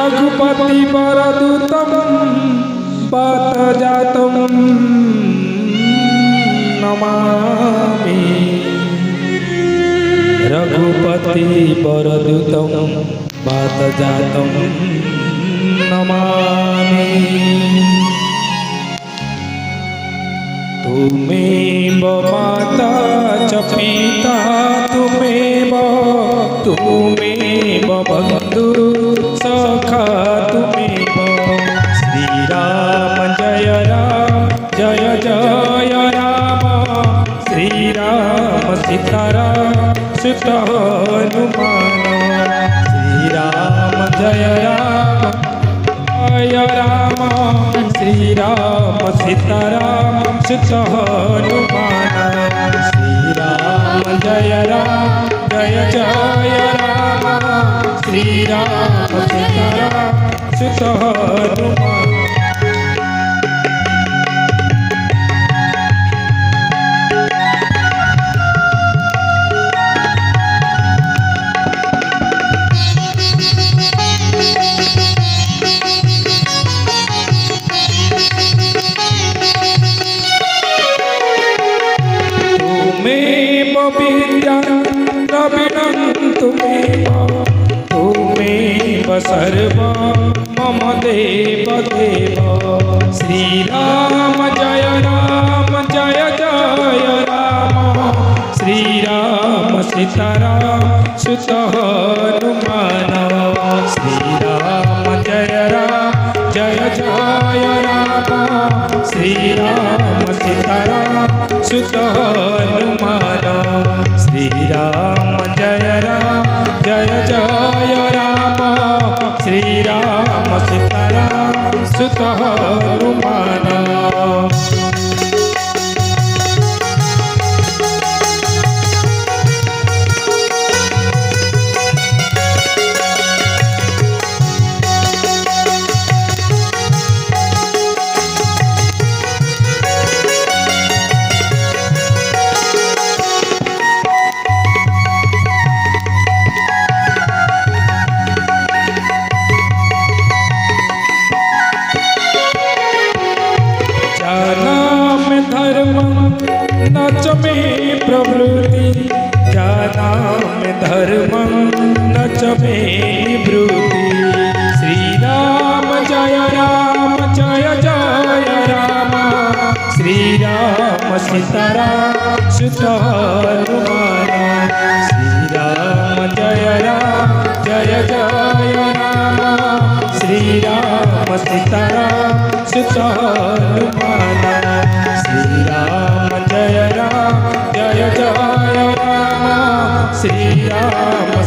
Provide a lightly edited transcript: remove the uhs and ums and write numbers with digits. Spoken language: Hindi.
रघुपति वरदूतं बत जातं नमामि। रघुपति वरदूतं बत जातं नमामि। तुमेव माता च पिता तुमेव बंधु सखा तुमेव। श्री राम जय जय राम। श्री राम सीताराम सुत हनुमान। श्री राम जय राम। श्री राम सीताराम सुत हनुमान। श्री राम जय राम। श्री राम सीताराम सुत हनुमान। तुमेव सर्व मम देव देव। श्री राम जय राम। श्री राम सीताराम सुत हनुमान। श्री राम जय राम। श्री राम सीताराम सुत हनुमान। श्री राम जय राम। श्री राम सीताराम सुत हनुमान। नच में प्रवृत्ति जाना में धर्म नच में निवृत्ति। श्री राम जय राम। श्री राम सीताराम सुत हनुमान। श्री राम जय राम। श्री राम सीताराम सुत हनुमान। श्री राम जय राम। श्री राम